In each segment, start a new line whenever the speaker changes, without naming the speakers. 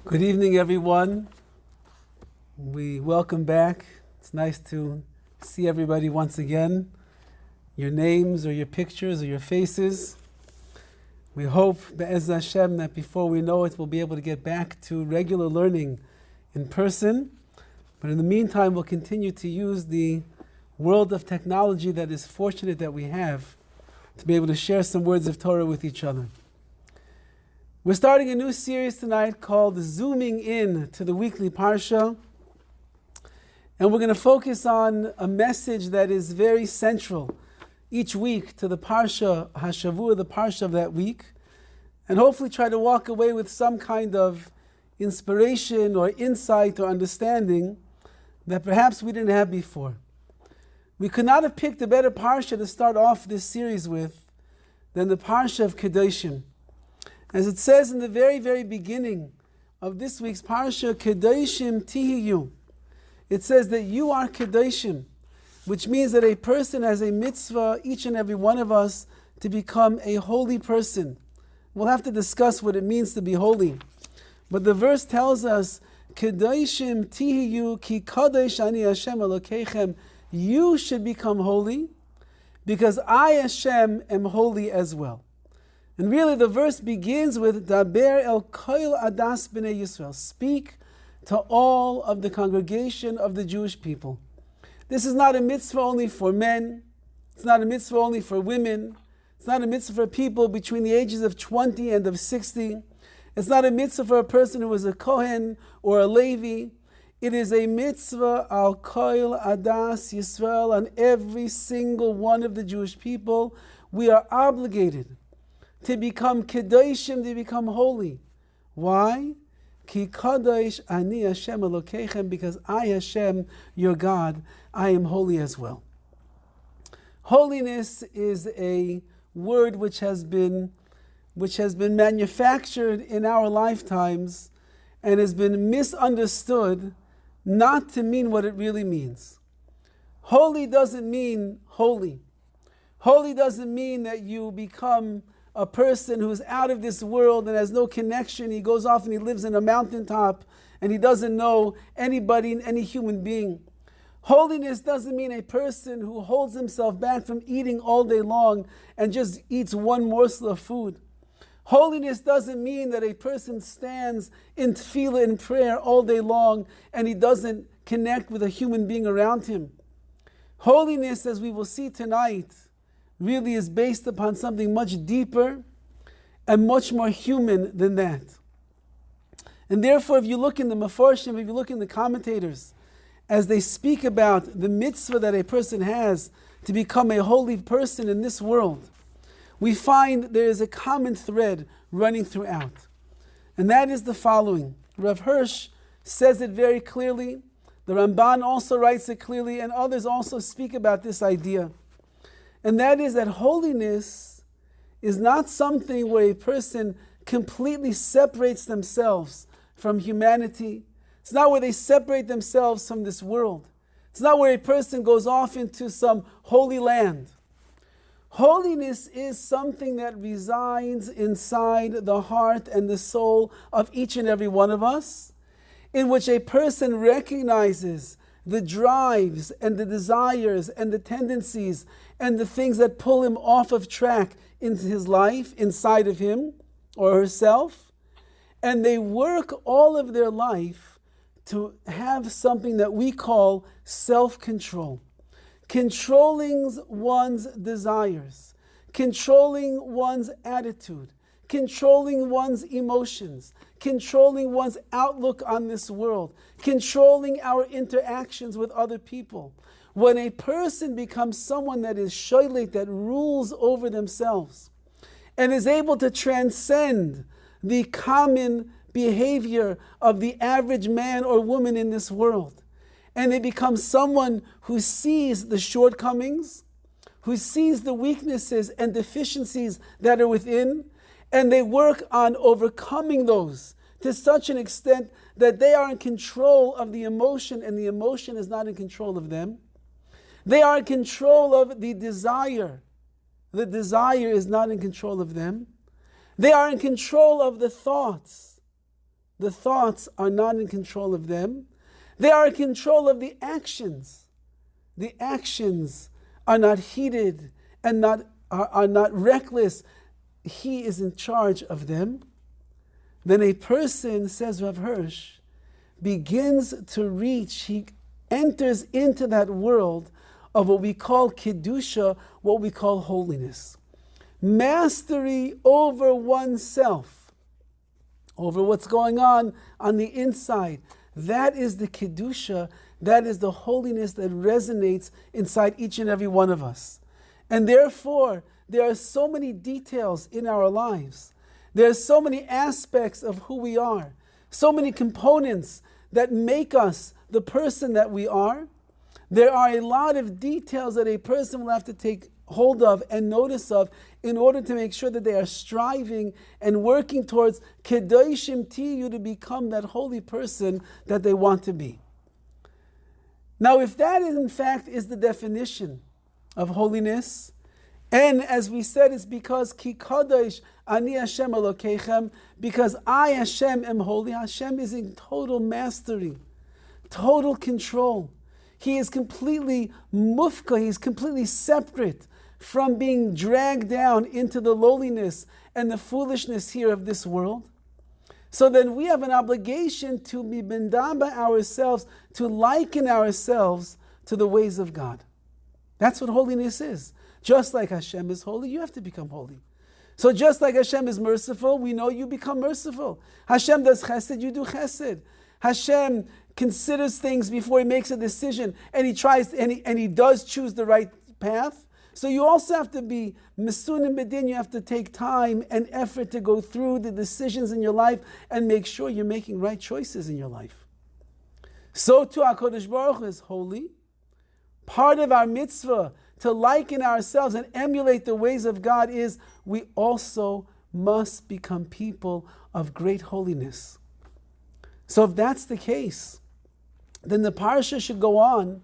Good evening, everyone. We welcome back. It's nice to see everybody once again. Your names or your pictures or your faces. We hope, Be'ez Hashem, that before we know it, we'll be able to get back to regular learning in person. But in the meantime, we'll continue to use the world of technology that is fortunate that we have to be able to share some words of Torah with each other. We're starting a new series tonight called Zooming In to the Weekly Parsha. And we're going to focus on a message that is very central each week to the Parsha Hashavua, the Parsha of that week. And hopefully try to walk away with some kind of inspiration or insight or understanding that perhaps we didn't have before. We could not have picked a better Parsha to start off this series with than the Parsha of KEDOSHIM. As it says in the very, very beginning of this week's Parsha, KEDOSHIM Tihiyu. It says that you are KEDOSHIM, which means that a person has a mitzvah, each and every one of us, to become a holy person. We'll have to discuss what it means to be holy. But the verse tells us, KEDOSHIM Tihiyu ki kadosh ani Hashem Elokeichem. You should become holy, because I, Hashem, am holy as well. And really the verse begins with Daber el koil adas b'nei Yisrael. Speak to all of the congregation of the Jewish people. This is not a mitzvah only for men. It's not a mitzvah only for women. It's not a mitzvah for people between the ages of 20 and of 60. It's not a mitzvah for a person who is a Kohen or a Levi. It is a mitzvah al koil adas Yisrael, on every single one of the Jewish people. We are obligated to become kedoshim, to become holy. Why? Ki kadosh ani Hashem Elokeichem, because I, Hashem, your God, I am holy as well. Holiness is a word which has been manufactured in our lifetimes and has been misunderstood not to mean what it really means. Holy doesn't mean holy. Holy doesn't mean that you become a person who's out of this world and has no connection. He goes off and he lives in a mountaintop and he doesn't know anybody, any human being. Holiness doesn't mean a person who holds himself back from eating all day long and just eats one morsel of food. Holiness doesn't mean that a person stands in tefillah, in prayer all day long, and he doesn't connect with a human being around him. Holiness, as we will see tonight, really is based upon something much deeper and much more human than that. And therefore, if you look in the Mefarshim, if you look in the commentators, as they speak about the mitzvah that a person has to become a holy person in this world, we find there is a common thread running throughout. And that is the following. Rav Hirsch says it very clearly. The Ramban also writes it clearly, and others also speak about this idea. And that is that holiness is not something where a person completely separates themselves from humanity. It's not where they separate themselves from this world. It's not where a person goes off into some holy land. Holiness is something that resides inside the heart and the soul of each and every one of us, in which a person recognizes the drives and the desires and the tendencies and the things that pull him off of track in his life, inside of him or herself. And they work all of their life to have something that we call self-control. Controlling one's desires, controlling one's attitude, controlling one's emotions, controlling one's outlook on this world, controlling our interactions with other people. When a person becomes someone that is shoylek, that rules over themselves, and is able to transcend the common behavior of the average man or woman in this world, and they become someone who sees the shortcomings, who sees the weaknesses and deficiencies that are within, and they work on overcoming those to such an extent that they are in control of the emotion, and the emotion is not in control of them. They are in control of the desire. The desire is not in control of them. They are in control of the thoughts. The thoughts are not in control of them. They are in control of the actions. The actions are not heated and are not reckless. He is in charge of them. Then a person, says Rav Hirsch, begins to reach, he enters into that world of what we call Kedusha, what we call holiness. Mastery over oneself, over what's going on the inside. That is the Kedusha, that is the holiness that resonates inside each and every one of us. And therefore, there are so many details in our lives. There are so many aspects of who we are, so many components that make us the person that we are. There are a lot of details that a person will have to take hold of and notice of in order to make sure that they are striving and working towards KEDOSHIM tiyu, to become that holy person that they want to be. Now, if that is in fact is the definition of holiness, and as we said, it's because Ki Kadosh Ani Hashem Elokechem, because I Hashem am holy. Hashem is in total mastery, total control. He is completely mufka, he's completely separate from being dragged down into the lowliness and the foolishness here of this world. So then we have an obligation to be bendaba ourselves, to liken ourselves to the ways of God. That's what holiness is. Just like Hashem is holy, you have to become holy. So just like Hashem is merciful, we know you become merciful. Hashem does chesed, you do chesed. Hashem considers things before he makes a decision, and he tries, and he does choose the right path. So you also have to be mesunim bedin. You have to take time and effort to go through the decisions in your life and make sure you're making right choices in your life. So too, HaKadosh Baruch Hu is holy. Part of our mitzvah to liken ourselves and emulate the ways of God is we also must become people of great holiness. So if that's the case, then the parsha should go on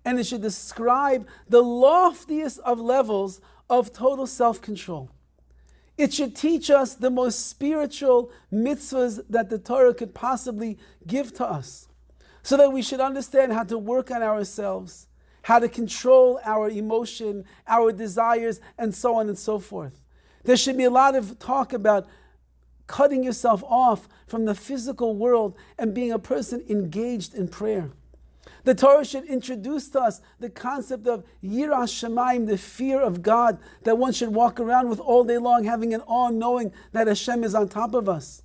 and it should describe the loftiest of levels of total self-control. It should teach us the most spiritual mitzvahs that the Torah could possibly give to us, so that we should understand how to work on ourselves, how to control our emotion, our desires, and so on and so forth. There should be a lot of talk about cutting yourself off from the physical world and being a person engaged in prayer. The Torah should introduce to us the concept of yiras shamayim, the fear of God, that one should walk around with all day long, having an awe, knowing that Hashem is on top of us.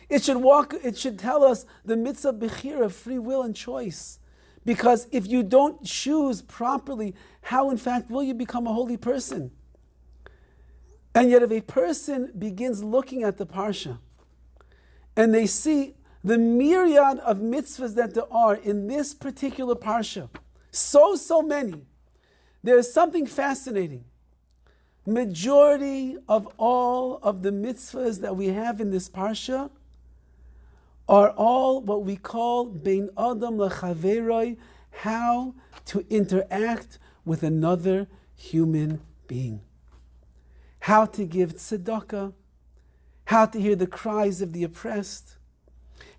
It should tell us the mitzvah bechira, of free will and choice. Because if you don't choose properly, how in fact will you become a holy person? And yet if a person begins looking at the parsha and they see the myriad of mitzvahs that there are in this particular parsha, so many, there's something fascinating. Majority of all of the mitzvahs that we have in this parsha are all what we call bein adam lechaveroi, how to interact with another human being. How to give tzedakah, how to hear the cries of the oppressed,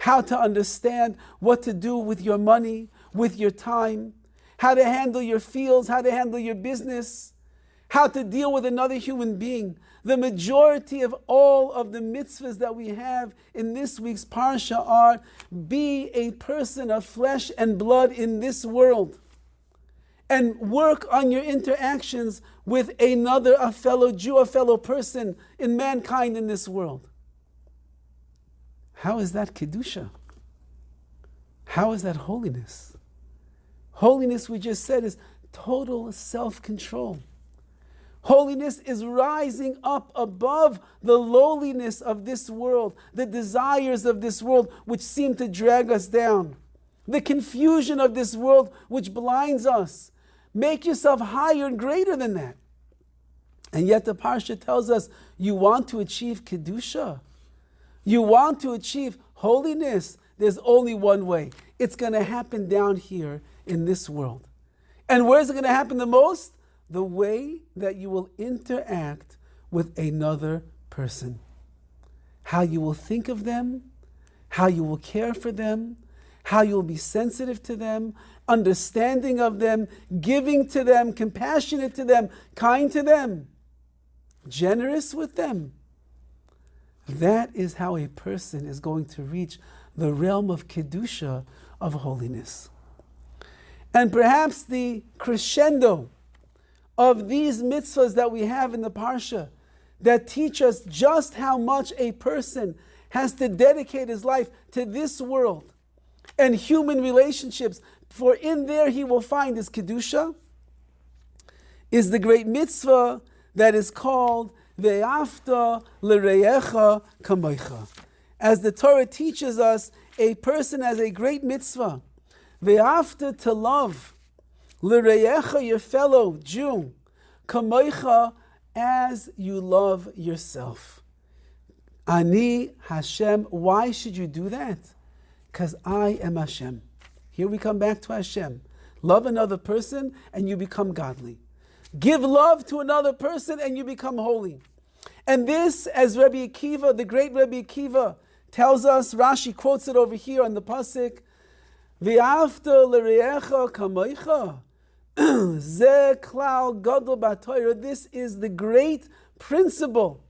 how to understand what to do with your money, with your time, how to handle your fields, how to handle your business, how to deal with another human being. The majority of all of the mitzvahs that we have in this week's parsha are be a person of flesh and blood in this world and work on your interactions with a fellow Jew, a fellow person in mankind in this world. How is that Kedusha? How is that holiness? Holiness, we just said, is total self-control. Holiness is rising up above the lowliness of this world, the desires of this world which seem to drag us down, the confusion of this world which blinds us. Make yourself higher and greater than that. And yet the Parsha tells us, you want to achieve Kedusha, you want to achieve holiness, there's only one way. It's going to happen down here in this world. And where is it going to happen the most? The way that you will interact with another person. How you will think of them, how you will care for them, how you will be sensitive to them, understanding of them, giving to them, compassionate to them, kind to them, generous with them. That is how a person is going to reach the realm of Kedusha, of holiness. And perhaps the crescendo of these mitzvahs that we have in the Parsha that teach us just how much a person has to dedicate his life to this world and human relationships, for in there he will find his Kedusha, is the great mitzvah that is called Ve'afta l'reyecha kamoicha. As the Torah teaches us, a person has a great mitzvah, Ve'afta, to love, l'reyecha, your fellow Jew, kamoicha, as you love yourself. Ani Hashem. Why should you do that? Because I am Hashem. Here we come back to Hashem. Love another person and you become godly. Give love to another person and you become holy. And this, as Rabbi Akiva, the great Rabbi Akiva, tells us, Rashi quotes it over here on the pasuk, V'afta l'reyecha kamoicha. Ze klal gadol b'Torah. This is the great principle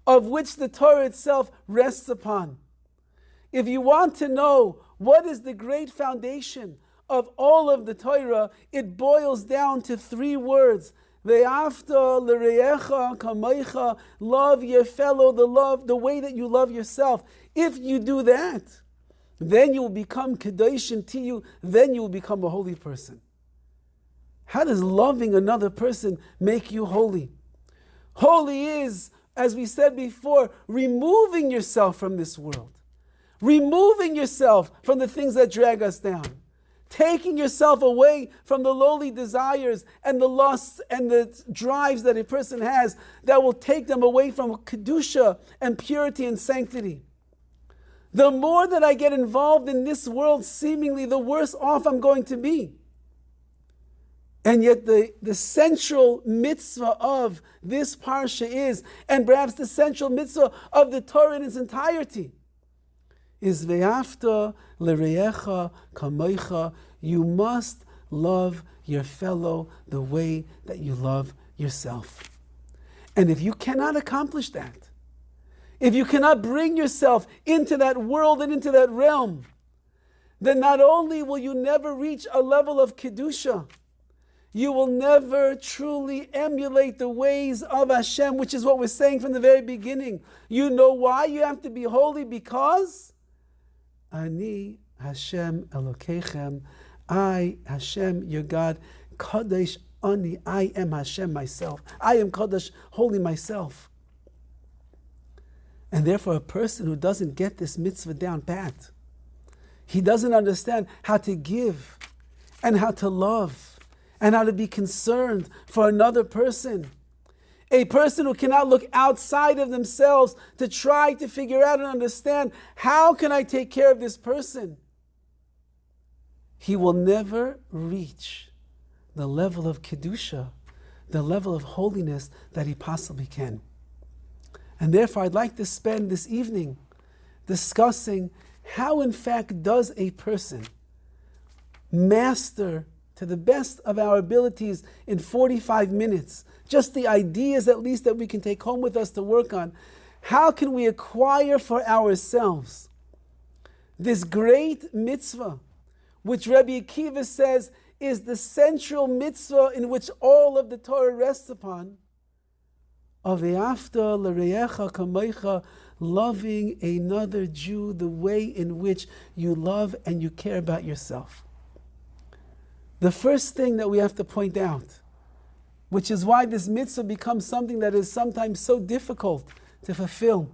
of which the Torah itself rests upon. If you want to know what is the great foundation of all of the Torah, it boils down to three words. Ve'afta l'reyecha kamoicha. Love your fellow, the way that you love yourself. If you do that, then you will become KEDOSHIM to you, then you will become a holy person. How does loving another person make you holy? Holy is, as we said before, removing yourself from this world. Removing yourself from the things that drag us down. Taking yourself away from the lowly desires and the lusts and the drives that a person has that will take them away from Kedusha and purity and sanctity. The more that I get involved in this world, seemingly the worse off I'm going to be. And yet the central mitzvah of this parsha is, and perhaps the central mitzvah of the Torah in its entirety, is ve'afta l'reyecha kamoicha. You must love your fellow the way that you love yourself. And if you cannot accomplish that, if you cannot bring yourself into that world and into that realm, then not only will you never reach a level of Kedusha, you will never truly emulate the ways of Hashem, which is what we're saying from the very beginning. You know why you have to be holy? Because Ani Hashem Elokeichem, I, Hashem, your God, Kadosh Ani, I am Hashem myself. I am Kadosh, holy myself. And therefore a person who doesn't get this mitzvah down pat, he doesn't understand how to give and how to love and how to be concerned for another person. A person who cannot look outside of themselves to try to figure out and understand, how can I take care of this person? He will never reach the level of Kedusha, the level of holiness that he possibly can. And therefore I'd like to spend this evening discussing how in fact does a person master to the best of our abilities in 45 minutes, just the ideas at least that we can take home with us to work on. How can we acquire for ourselves this great mitzvah, which Rabbi Akiva says is the central mitzvah in which all of the Torah rests upon, of ve'afta l'reyecha kamoicha, loving another Jew the way in which you love and you care about yourself. The first thing that we have to point out, which is why this mitzvah becomes something that is sometimes so difficult to fulfill.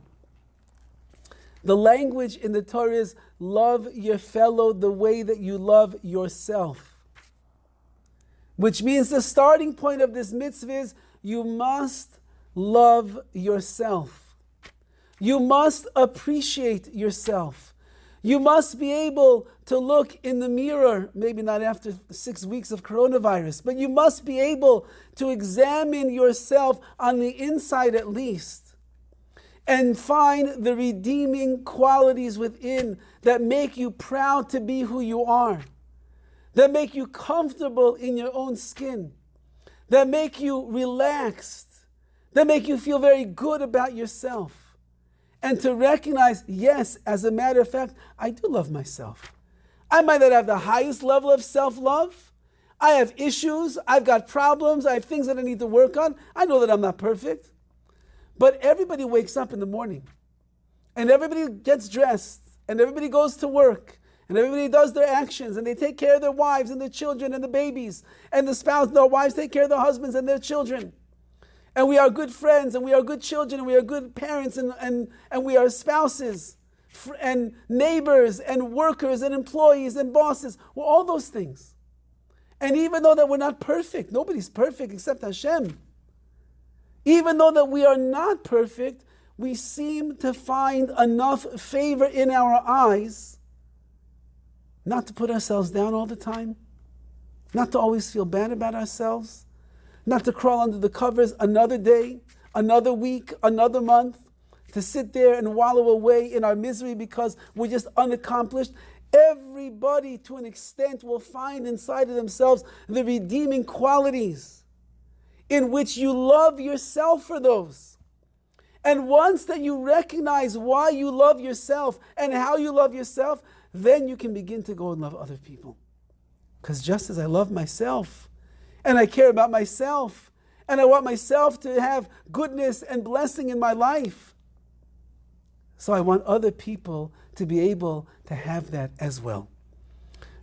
The language in the Torah is, love your fellow the way that you love yourself. Which means the starting point of this mitzvah is, you must love yourself. You must appreciate yourself. You must be able to look in the mirror, maybe not after 6 weeks of coronavirus, but you must be able to examine yourself on the inside at least, and find the redeeming qualities within that make you proud to be who you are, that make you comfortable in your own skin, that make you relaxed, that make you feel very good about yourself. And to recognize, yes, as a matter of fact, I do love myself. I might not have the highest level of self-love. I have issues, I've got problems, I have things that I need to work on. I know that I'm not perfect. But everybody wakes up in the morning, and everybody gets dressed, and everybody goes to work, and everybody does their actions, and they take care of their wives and their children and the babies, and the spouse, their wives take care of their husbands and their children. And we are good friends, and we are good children, and we are good parents, and we are spouses, and neighbors, and workers, and employees, and bosses. We're all those things. And even though that we're not perfect, nobody's perfect except Hashem. Even though that we are not perfect, we seem to find enough favor in our eyes not to put ourselves down all the time, not to always feel bad about ourselves, not to crawl under the covers another day, another week, another month, to sit there and wallow away in our misery because we're just unaccomplished. Everybody, to an extent, will find inside of themselves the redeeming qualities in which you love yourself for those. And once that you recognize why you love yourself and how you love yourself, then you can begin to go and love other people. Because just as I love myself, and I care about myself, and I want myself to have goodness and blessing in my life, so I want other people to be able to have that as well.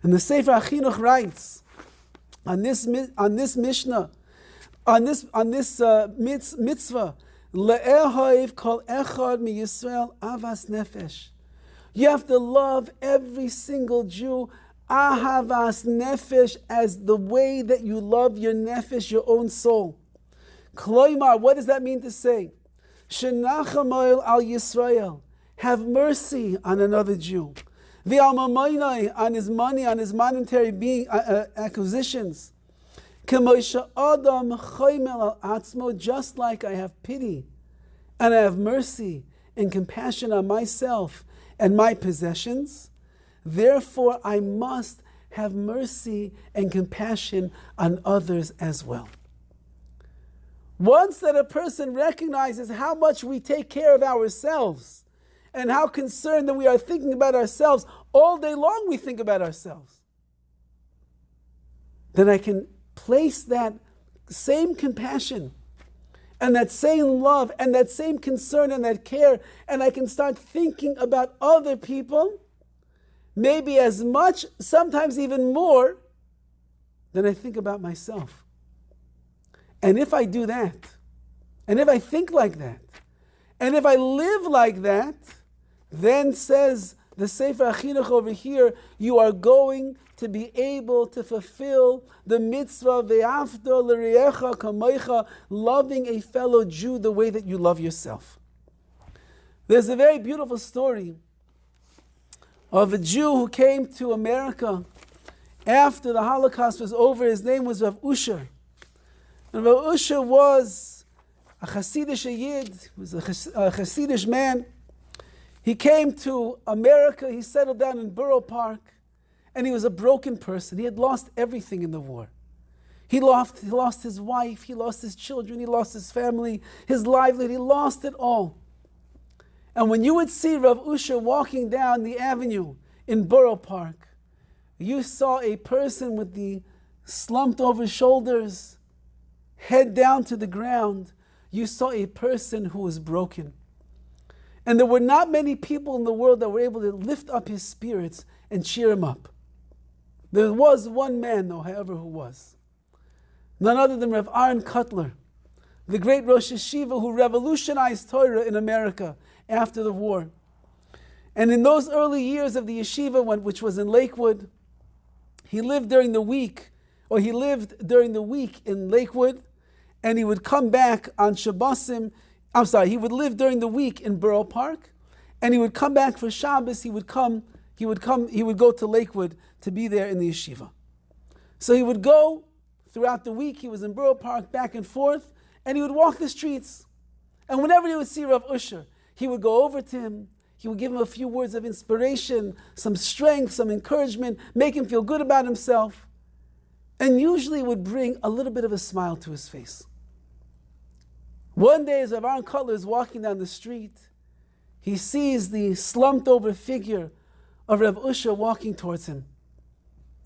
And the Sefer HaChinuch writes on this Mishnah, on this mitzvah, le'ehoiv kol echad mi Yisrael avas nefesh. You have to love every single Jew, ahavas nefesh, as the way that you love your nefesh, your own soul. Kloimar, what does that mean to say? Shenachamoil al Yisrael, have mercy on another Jew. V'al on his money, on his monetary acquisitions. Just like I have pity and I have mercy and compassion on myself and my possessions, therefore I must have mercy and compassion on others as well. Once that a person recognizes how much we take care of ourselves and how concerned that we are thinking about ourselves, all day long we think about ourselves, then I can place that same compassion and that same love and that same concern and that care, and I can start thinking about other people maybe as much, sometimes even more, than I think about myself. And if I do that, and if I think like that, and if I live like that, then says the Sefer HaChinuch over here, you are going to be able to fulfill the mitzvah ve'afta l're'echa kamoicha, loving a fellow Jew the way that you love yourself. There's a very beautiful story of a Jew who came to America after the Holocaust was over. His name was Rav Usher. And Rav Usher was a Hasidish Yid, was a Hasidish man. He came to America, he settled down in Borough Park, and he was a broken person. He had lost everything in the war. He lost his wife, he lost his children, he lost his family, his livelihood, he lost it all. And when you would see Rav Usher walking down the avenue in Borough Park, you saw a person with the slumped over shoulders, head down to the ground. You saw a person who was broken. And there were not many people in the world that were able to lift up his spirits and cheer him up. There was one man, though, however, who was. None other than Rav Aaron Kotler, the great Rosh Yeshiva who revolutionized Torah in America after the war. And in those early years of the yeshiva, which was in Lakewood, he lived during the week in Lakewood, and he would come back on Shabbosim. He would live during the week in Borough Park, and he would come back for Shabbos. He would go to Lakewood to be there in the yeshiva. So he would go throughout the week. He was in Borough Park, back and forth, and he would walk the streets. And whenever he would see Rav Usher, he would go over to him. He would give him a few words of inspiration, some strength, some encouragement, make him feel good about himself. And usually it would bring a little bit of a smile to his face. One day, as Rav Aaron Kotler is walking down the street, he sees the slumped over figure of Rav Usher walking towards him.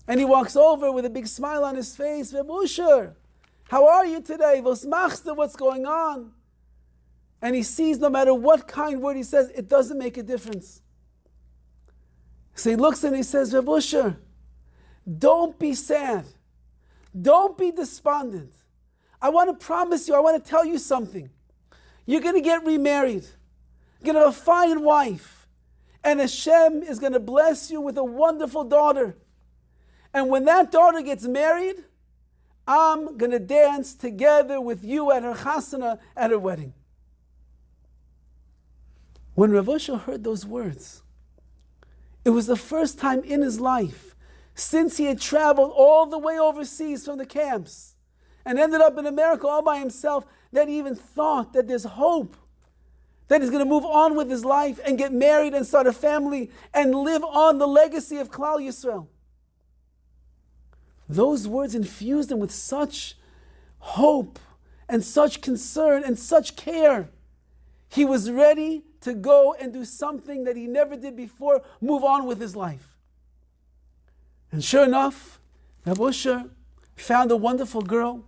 And he walks over with a big smile on his face. Rav Usher, how are you today? Vos machste, what's going on? And he sees no matter what kind word he says, it doesn't make a difference. So he looks and he says, Rav Usher, don't be sad. Don't be despondent. I want to promise you, I want to tell you something. You're going to get remarried. You're going to have a fine wife. And Hashem is going to bless you with a wonderful daughter. And when that daughter gets married, I'm going to dance together with you at her chasana, at her wedding. When Rav Usher heard those words, it was the first time in his life, since he had traveled all the way overseas from the camps and ended up in America all by himself, that he even thought that there's hope, that he's going to move on with his life and get married and start a family and live on the legacy of Klal Yisrael. Those words infused him with such hope and such concern and such care. He was ready to go and do something that he never did before, move on with his life. And sure enough, Rav Usher found a wonderful girl,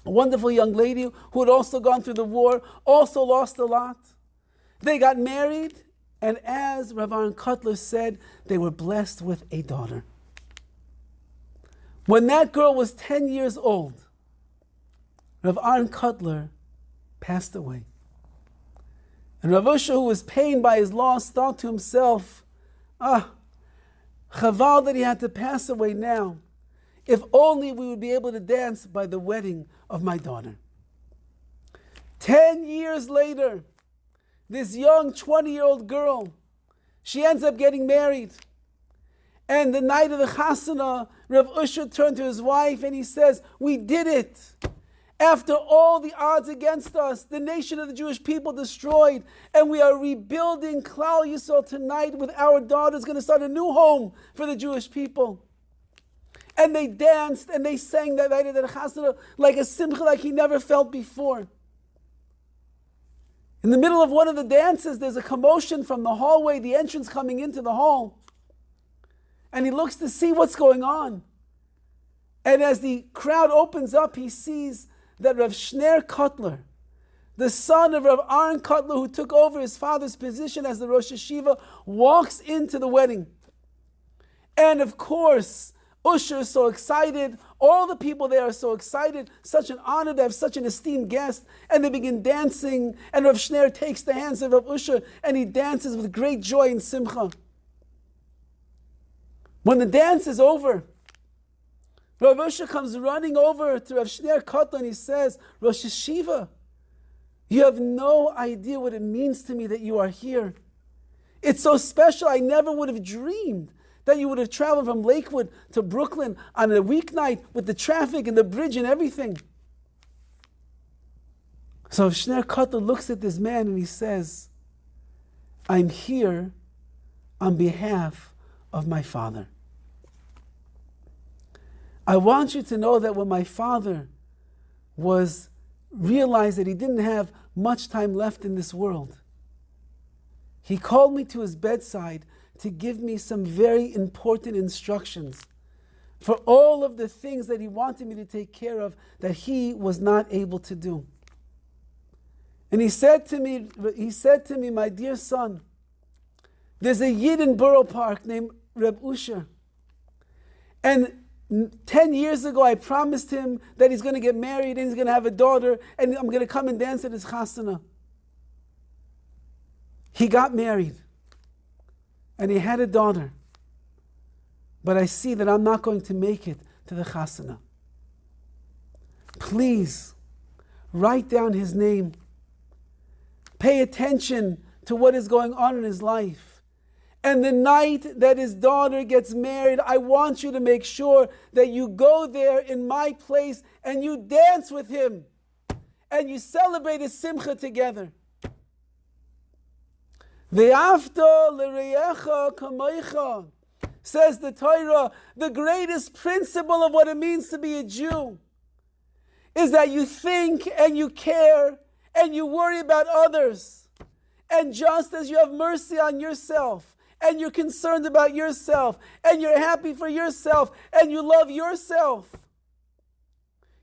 a wonderful young lady who had also gone through the war, also lost a lot. They got married, and as Rav Aaron Kotler said, they were blessed with a daughter. When that girl was 10 years old, Rav Aaron Kotler passed away. And Rav Usher, who was pained by his loss, thought to himself, chaval that he had to pass away now. If only we would be able to dance by the wedding of my daughter. 10 years later, this young 20-year-old girl, she ends up getting married. And the night of the chasana, Rav Usher turned to his wife and he says, we did it. After all the odds against us, the nation of the Jewish people destroyed, and we are rebuilding Klal Yisrael tonight with our daughters, going to start a new home for the Jewish people. And they danced and they sang that night at the chasana like a simcha like he never felt before. In the middle of one of the dances, there's a commotion from the hallway, the entrance coming into the hall. And he looks to see what's going on. And as the crowd opens up, he sees that Rav Shner Kotler, the son of Rav Aaron Kotler, who took over his father's position as the Rosh Yeshiva, walks into the wedding. And of course, Usher is so excited. All the people there are so excited. Such an honor to have such an esteemed guest. And they begin dancing. And Rav Shner takes the hands of Rav Usher and he dances with great joy and simcha. When the dance is over, Rav Usher comes running over to Rav Shner Kotler and he says, Rosh Yeshiva, you have no idea what it means to me that you are here. It's so special. I never would have dreamed that you would have traveled from Lakewood to Brooklyn on a weeknight with the traffic and the bridge and everything. So Rav Shner Kotler looks at this man and he says, I'm here on behalf of my father. I want you to know that when my father realized that he didn't have much time left in this world, he called me to his bedside to give me some very important instructions for all of the things that he wanted me to take care of that he was not able to do. And he said to me, my dear son, there's a Yid in Borough Park named Reb Usher. And 10 years ago, I promised him that he's going to get married and he's going to have a daughter and I'm going to come and dance at his chasana. He got married and he had a daughter. But I see that I'm not going to make it to the chasana. Please, write down his name. Pay attention to what is going on in his life. And the night that his daughter gets married, I want you to make sure that you go there in my place and you dance with him and you celebrate his simcha together. Ve'afta l'reyecha kamoicha. Says the Torah, the greatest principle of what it means to be a Jew is that you think and you care and you worry about others. And just as you have mercy on yourself, and you're concerned about yourself, and you're happy for yourself, and you love yourself,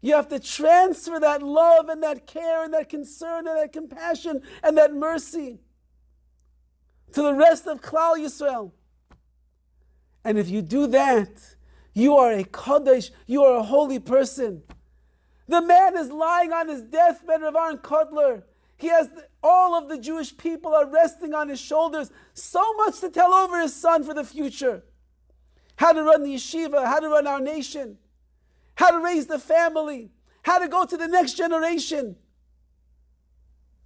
you have to transfer that love and that care and that concern and that compassion and that mercy to the rest of Klal Yisrael. And if you do that, you are a Kadosh, you are a holy person. The man is lying on his deathbed, Rav Aaron Kotler. He has all of the Jewish people are resting on his shoulders. So much to tell over his son for the future. How to run the yeshiva, how to run our nation, how to raise the family, how to go to the next generation.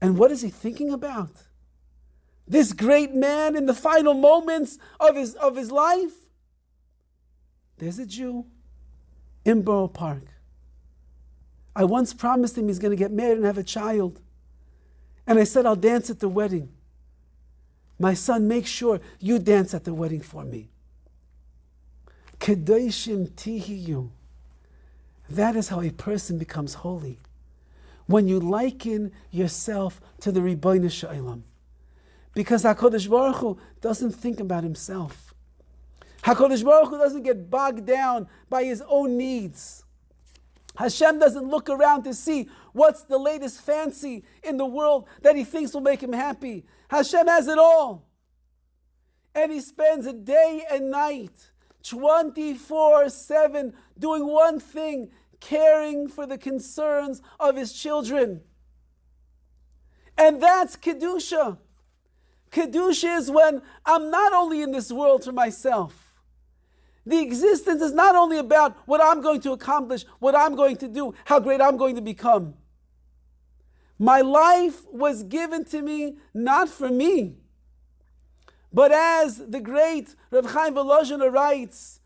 And what is he thinking about? This great man in the final moments of his life? There's a Jew in Borough Park. I once promised him he's going to get married and have a child. And I said, I'll dance at the wedding. My son, make sure you dance at the wedding for me. KEDOSHIM tihiyu. That is how a person becomes holy. When you liken yourself to the Ribbono Shel Olam. Because HaKadosh Baruch Hu doesn't think about himself. HaKadosh Baruch Hu doesn't get bogged down by his own needs. Hashem doesn't look around to see what's the latest fancy in the world that he thinks will make him happy. Hashem has it all. And he spends a day and night, 24/7, doing one thing, caring for the concerns of his children. And that's Kedusha. Kedusha is when I'm not only in this world for myself. The existence is not only about what I'm going to accomplish, what I'm going to do, how great I'm going to become. My life was given to me not for me, but as the great Rav Chaim Volozhiner writes,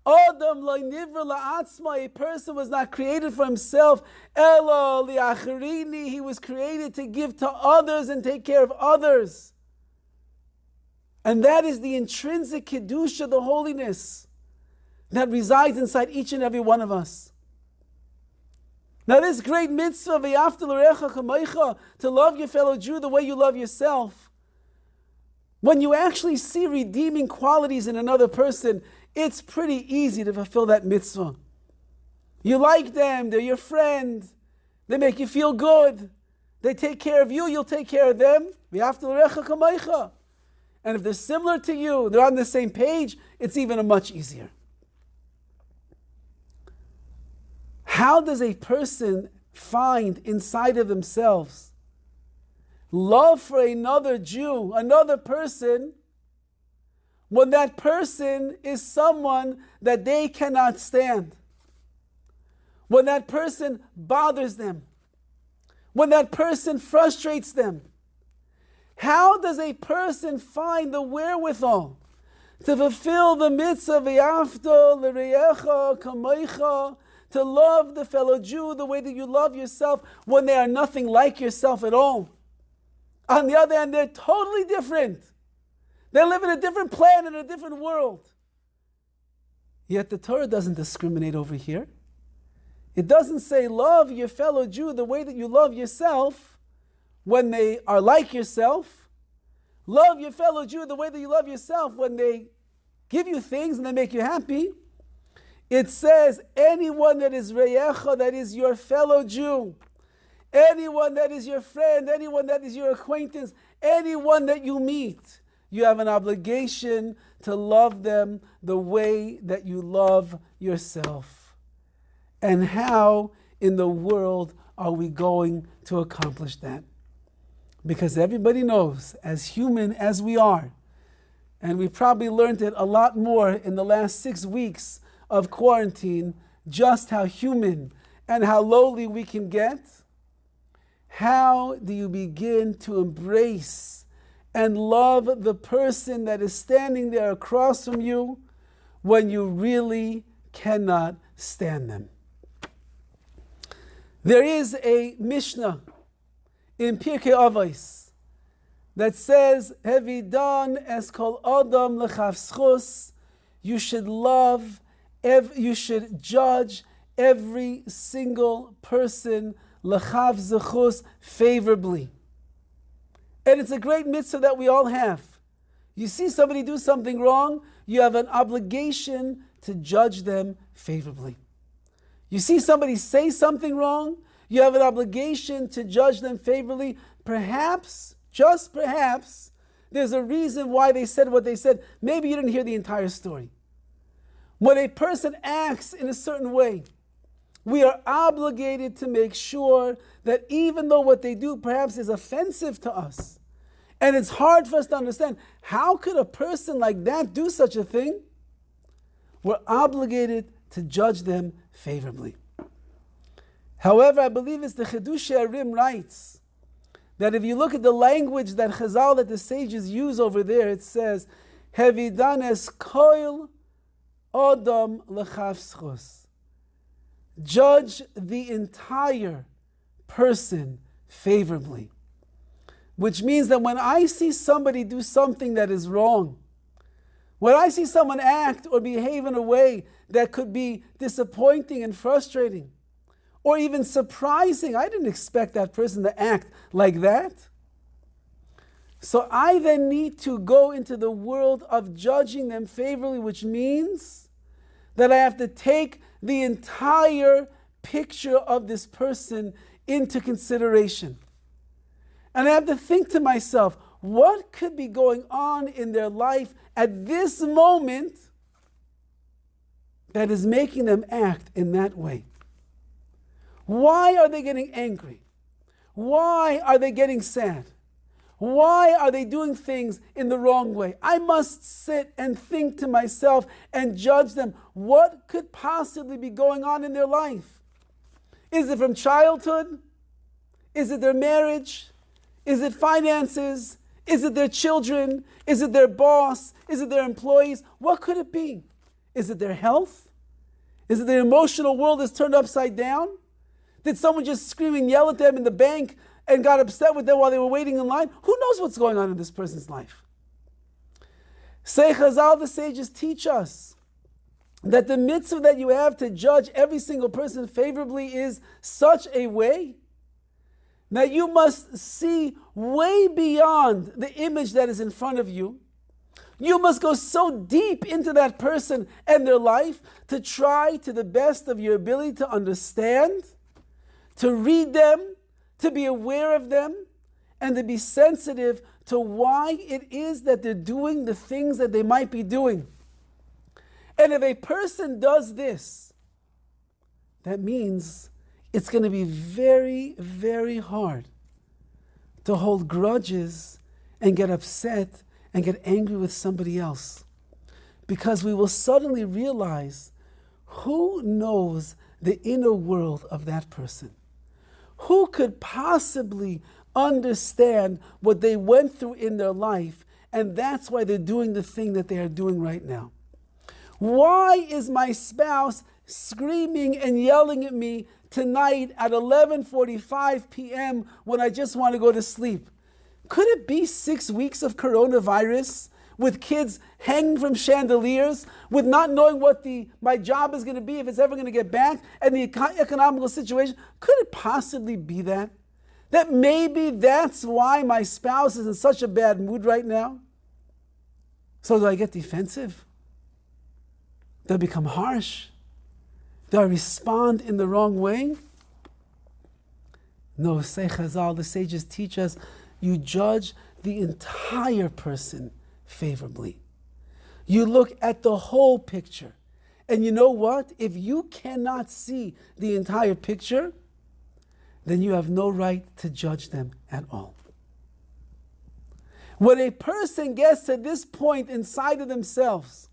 Adam lo nivra la'atzma, a person was not created for himself, elo li'acharini, he was created to give to others and take care of others. And that is the intrinsic Kedusha, the holiness that resides inside each and every one of us. Now this great mitzvah, v'yafta l'recha kamoicha, to love your fellow Jew the way you love yourself, when you actually see redeeming qualities in another person, it's pretty easy to fulfill that mitzvah. You like them, they're your friend, they make you feel good, they take care of you, you'll take care of them. V'yafta l'recha kamoicha. And if they're similar to you, they're on the same page, it's even much easier. How does a person find inside of themselves love for another Jew, another person, when that person is someone that they cannot stand? When that person bothers them? When that person frustrates them? How does a person find the wherewithal to fulfill the mitzvah v'yafta l'reyecha kamoicha, to love the fellow Jew the way that you love yourself, when they are nothing like yourself at all? On the other hand, they're totally different. They live in a different planet, in a different world. Yet the Torah doesn't discriminate over here. It doesn't say love your fellow Jew the way that you love yourself when they are like yourself. Love your fellow Jew the way that you love yourself when they give you things and they make you happy. It says anyone that is reyecha, that is your fellow Jew, anyone that is your friend, anyone that is your acquaintance, anyone that you meet, you have an obligation to love them the way that you love yourself. And how in the world are we going to accomplish that? Because everybody knows, as human as we are, and we probably learned it a lot more in the last 6 weeks of quarantine, just how human and how lowly we can get. How do you begin to embrace and love the person that is standing there across from you when you really cannot stand them? There is a Mishnah in Pirkei Avos that says, Hevidan es kol adam lechavschus, you should love, you should judge every single person lechav zechus favorably. And it's a great mitzvah that we all have. You see somebody do something wrong, you have an obligation to judge them favorably. You see somebody say something wrong, you have an obligation to judge them favorably. Perhaps, just perhaps, there's a reason why they said what they said. Maybe you didn't hear the entire story. When a person acts in a certain way, we are obligated to make sure that even though what they do perhaps is offensive to us, and it's hard for us to understand, how could a person like that do such a thing? We're obligated to judge them favorably. However, I believe it's the KEDOSHIM writes that if you look at the language that Chazal, that the sages use over there, it says, Hevidan es koil Adam lechavschus. Judge the entire person favorably. Which means that when I see somebody do something that is wrong, when I see someone act or behave in a way that could be disappointing and frustrating, or even surprising, I didn't expect that person to act like that. So I then need to go into the world of judging them favorably, which means that I have to take the entire picture of this person into consideration. And I have to think to myself, what could be going on in their life at this moment that is making them act in that way? Why are they getting angry? Why are they getting sad? Why are they doing things in the wrong way? I must sit and think to myself and judge them. What could possibly be going on in their life? Is it from childhood? Is it their marriage? Is it finances? Is it their children? Is it their boss? Is it their employees? What could it be? Is it their health? Is it their emotional world that's turned upside down? Did someone just scream and yell at them in the bank and got upset with them while they were waiting in line? Who knows what's going on in this person's life? Say Chazal, the sages teach us that the mitzvah that you have to judge every single person favorably is such a way that you must see way beyond the image that is in front of you. You must go so deep into that person and their life to try to the best of your ability to understand, to read them, to be aware of them, and to be sensitive to why it is that they're doing the things that they might be doing. And if a person does this, that means it's going to be very, very hard to hold grudges and get upset and get angry with somebody else. Because we will suddenly realize, who knows the inner world of that person? Who could possibly understand what they went through in their life, and that's why they're doing the thing that they are doing right now? Why is my spouse screaming and yelling at me tonight at 11:45 p.m. when I just want to go to sleep? Could it be 6 weeks of coronavirus with kids hanging from chandeliers, with not knowing what my job is going to be, if it's ever going to get back, and the economical situation? Could it possibly be that? That maybe that's why my spouse is in such a bad mood right now? So do I get defensive? Do I become harsh? Do I respond in the wrong way? No, say Chazal, the sages teach us, you judge the entire person favorably. You look at the whole picture. And you know what? If you cannot see the entire picture, then you have no right to judge them at all. When a person gets to this point inside of themselves,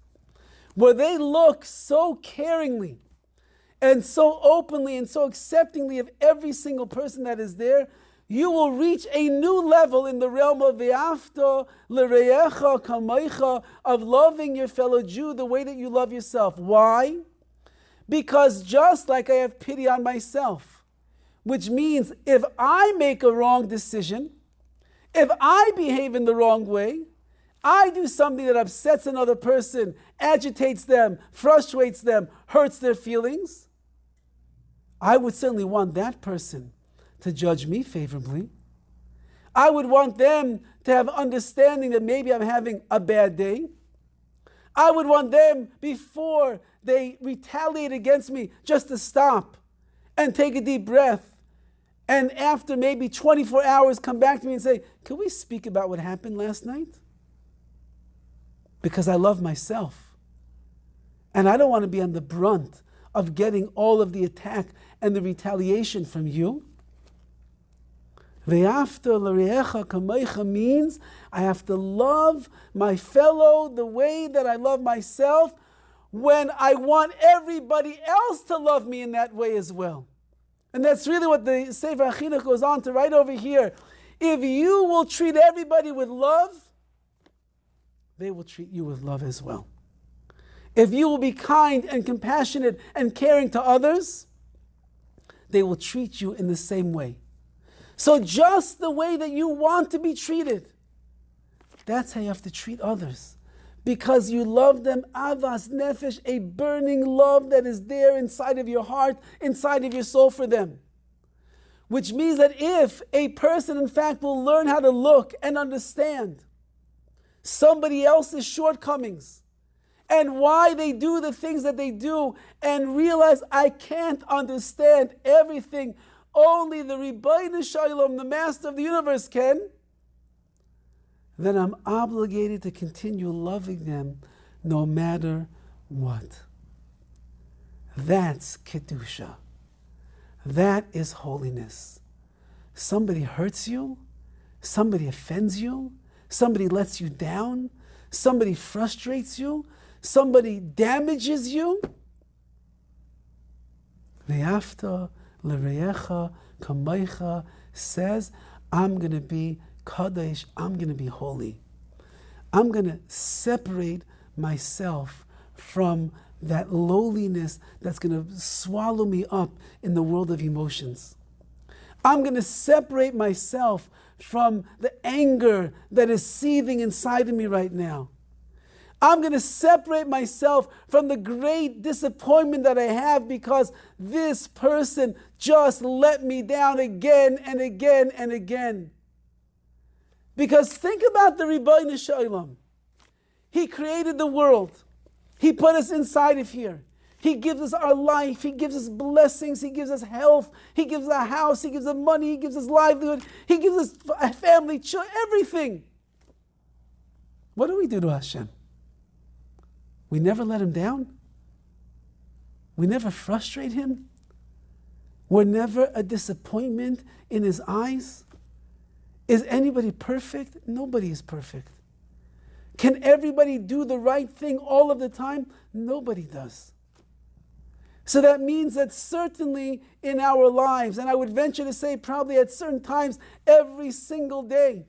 where they look so caringly and so openly and so acceptingly of every single person that is there, you will reach a new level in the realm of V'afta l'reyecha kamaycha, of loving your fellow Jew the way that you love yourself. Why? Because just like I have pity on myself, which means if I make a wrong decision, If I behave in the wrong way, I do something that upsets another person, agitates them, frustrates them, hurts their feelings, I would certainly want that person to judge me favorably. I would want them to have understanding that maybe I'm having a bad day. I would want them, before they retaliate against me, just to stop and take a deep breath. And after maybe 24 hours, come back to me and say, can we speak about what happened last night? Because I love myself. And I don't want to be on the brunt of getting all of the attack and the retaliation from you. Ve'afta l're'echa kamecha means I have to love my fellow the way that I love myself, when I want everybody else to love me in that way as well. And that's really what the Sefer HaChinuch goes on to write over here. If you will treat everybody with love, they will treat you with love as well. If you will be kind and compassionate and caring to others, they will treat you in the same way. So just the way that you want to be treated, that's how you have to treat others. Because you love them, avas nefesh, a burning love that is there inside of your heart, inside of your soul for them. Which means that if a person, in fact, will learn how to look and understand somebody else's shortcomings and why they do the things that they do, and realize I can't understand everything, only the Ribbono Shel Olam, the Master of the universe, can, then I'm obligated to continue loving them no matter what. That's Kedusha. That is holiness. Somebody hurts you, somebody offends you, somebody lets you down, somebody frustrates you, somebody damages you. Ve'afta l're'echa kamecha says, I'm going to be Kadosh, I'm going to be holy. I'm going to separate myself from that lowliness that's going to swallow me up in the world of emotions. I'm going to separate myself from the anger that is seething inside of me right now. I'm going to separate myself from the great disappointment that I have because this person just let me down again and again and again. Because think about the Ribbono Shel Olam. He created the world. He put us inside of here. He gives us our life. He gives us blessings. He gives us health. He gives us a house. He gives us money. He gives us livelihood. He gives us a family, everything. What do we do to Hashem? We never let Him down. We never frustrate Him. We're never a disappointment in His eyes. Is anybody perfect? Nobody is perfect. Can everybody do the right thing all of the time? Nobody does. So that means that certainly in our lives, and I would venture to say probably at certain times every single day,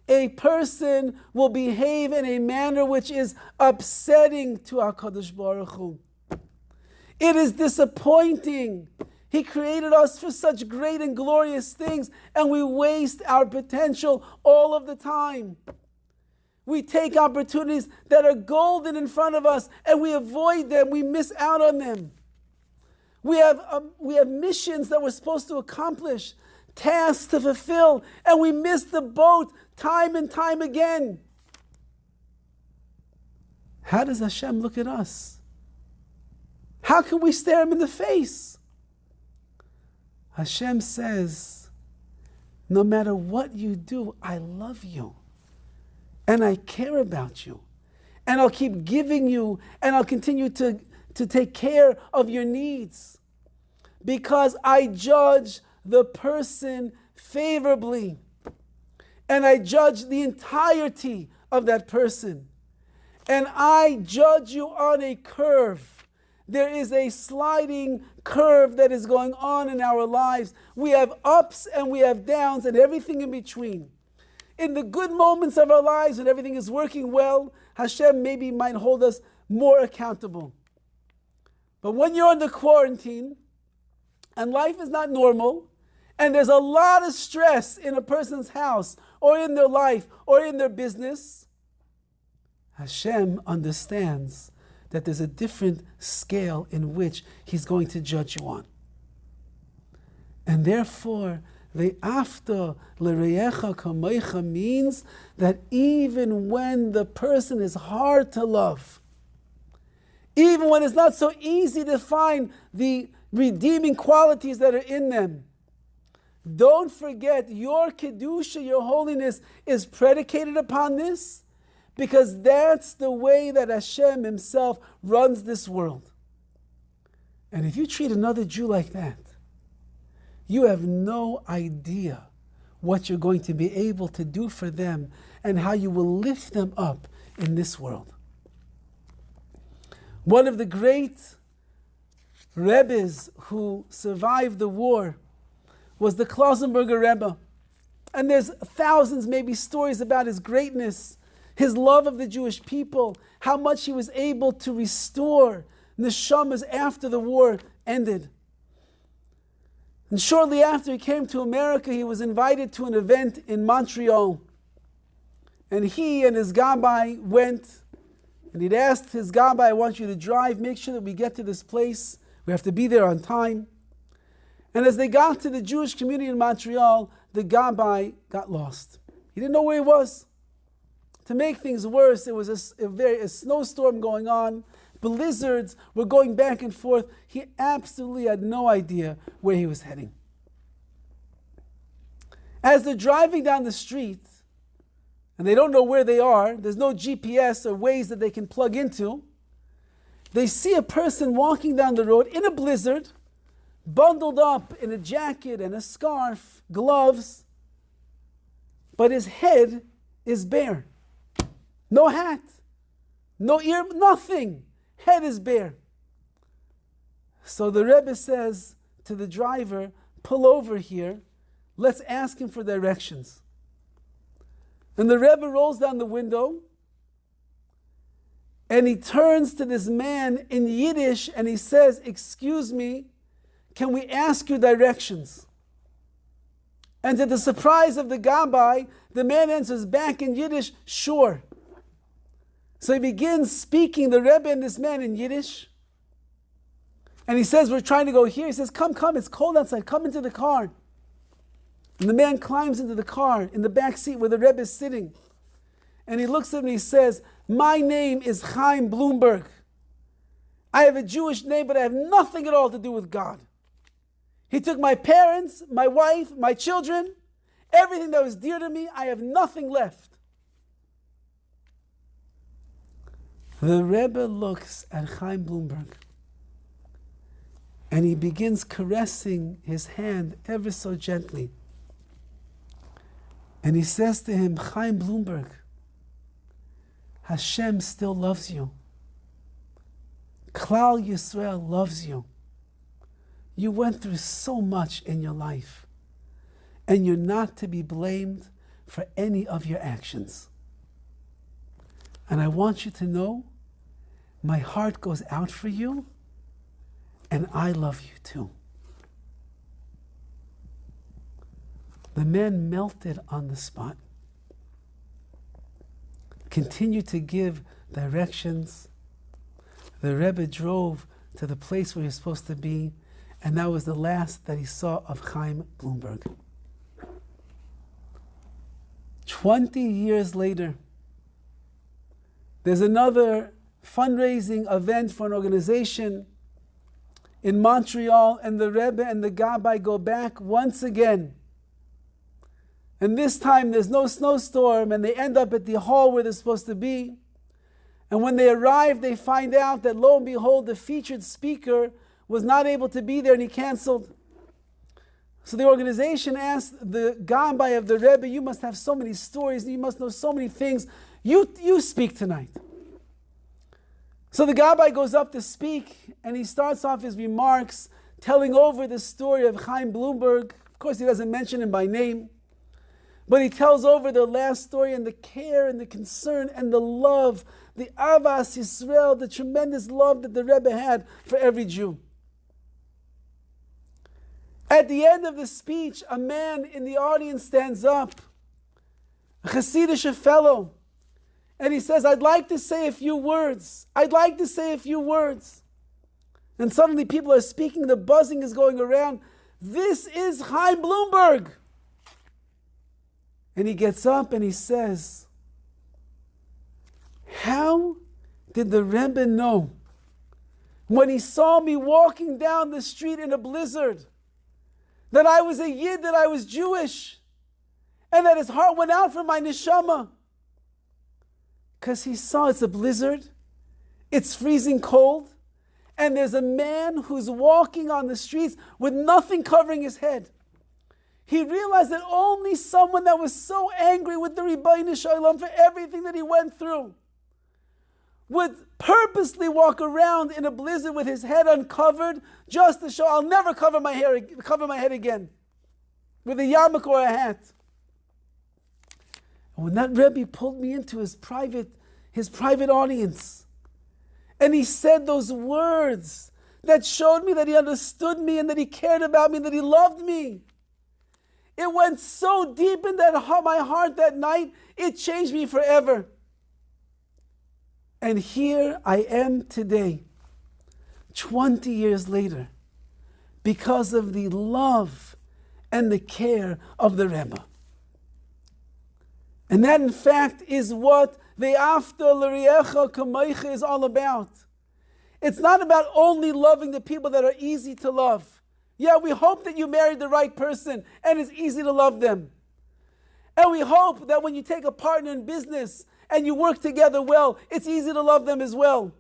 a person will behave in a manner which is upsetting to HaKadosh Baruch Hu. It is disappointing. He created us for such great and glorious things, and we waste our potential all of the time. We take opportunities that are golden in front of us, and we avoid them. We miss out on them. We have missions that we're supposed to accomplish, tasks to fulfill, and we miss the boat time and time again. How does Hashem look at us? How can we stare Him in the face? Hashem says, no matter what you do, I love you. And I care about you. And I'll keep giving you, and I'll continue to take care of your needs. Because I judge the person favorably. And I judge the entirety of that person. And I judge you on a curve. There is a sliding curve that is going on in our lives. We have ups and we have downs and everything in between. In the good moments of our lives, when everything is working well, Hashem maybe might hold us more accountable. But when you're under quarantine and life is not normal and there's a lot of stress in a person's house or in their life or in their business, Hashem understands that there's a different scale in which He's going to judge you on. And therefore, Ve'afta l'reyecha kamecha means that even when the person is hard to love, even when it's not so easy to find the redeeming qualities that are in them, don't forget your Kedusha, your holiness, is predicated upon this, because that's the way that Hashem Himself runs this world. And if you treat another Jew like that, you have no idea what you're going to be able to do for them and how you will lift them up in this world. One of the great Rebbes who survived the war was the Klausenberger Rebbe. And there's thousands, maybe, stories about his greatness, his love of the Jewish people, how much he was able to restore neshamas after the war ended. And shortly after he came to America, he was invited to an event in Montreal. And he and his gabbai went, and he'd asked his gabbai, I want you to drive, make sure that we get to this place. We have to be there on time. And as they got to the Jewish community in Montreal, the gabbai got lost. He didn't know where he was. To make things worse, there was a snowstorm going on. Blizzards were going back and forth. He absolutely had no idea where he was heading. As they're driving down the street, and they don't know where they are, there's no GPS or ways that they can plug into, they see a person walking down the road in a blizzard, bundled up in a jacket and a scarf, gloves, but his head is bare. No hat, no ear, nothing. Head is bare. So the Rebbe says to the driver, pull over here, let's ask him for directions. And the Rebbe rolls down the window and he turns to this man in Yiddish and he says, excuse me, can we ask you directions? And to the surprise of the gabbai, the man answers back in Yiddish, sure. So he begins speaking, the Rebbe and this man, in Yiddish. And he says, we're trying to go here. He says, come, it's cold outside. Come into the car. And the man climbs into the car, in the back seat where the Rebbe is sitting. And he looks at me and he says, my name is Chaim Bloomberg. I have a Jewish name, but I have nothing at all to do with God. He took my parents, my wife, my children, everything that was dear to me. I have nothing left. The Rebbe looks at Chaim Bloomberg and he begins caressing his hand ever so gently. And he says to him, Chaim Bloomberg, Hashem still loves you. Klal Yisrael loves you. You went through so much in your life, and you're not to be blamed for any of your actions. And I want you to know, my heart goes out for you, and I love you too. The man melted on the spot, continued to give directions. The Rebbe drove to the place where he was supposed to be, and that was the last that he saw of Chaim Bloomberg. 20 years later, there's another fundraising event for an organization in Montreal, and the Rebbe and the Gabbai go back once again. And this time there's no snowstorm, and they end up at the hall where they're supposed to be. And when they arrive, they find out that, lo and behold, the featured speaker was not able to be there and he canceled. So the organization asked the Gabbai of the Rebbe, you must have so many stories, you must know so many things. You speak tonight. So the Gabbai goes up to speak, and he starts off his remarks telling over the story of Chaim Bloomberg. Of course, he doesn't mention him by name, but he tells over the last story and the care and the concern and the love, the Avas Yisrael, the tremendous love that the Rebbe had for every Jew. At the end of the speech, a man in the audience stands up, a Hasidic fellow, and he says, I'd like to say a few words. I'd like to say a few words. And suddenly people are speaking, the buzzing is going around. This is Chaim Bloomberg. And he gets up and he says, how did the Rebbe know when he saw me walking down the street in a blizzard that I was a Yid, that I was Jewish, and that his heart went out for my neshama? Because he saw it's a blizzard, it's freezing cold, and there's a man who's walking on the streets with nothing covering his head. He realized that only someone that was so angry with the Ribbono Shel Olam for everything that he went through would purposely walk around in a blizzard with his head uncovered just to show, I'll never cover my head again with a yarmulke or a hat. And when that Rebbe pulled me into his private audience, and he said those words that showed me that he understood me and that he cared about me and that he loved me, it went so deep in my heart that night, it changed me forever. And here I am today, 20 years later, because of the love and the care of the Rebbe. And that, in fact, is what the After L'Riecha Kamoicha is all about. It's not about only loving the people that are easy to love. Yeah, we hope that you married the right person and it's easy to love them. And we hope that when you take a partner in business and you work together well, it's easy to love them as well.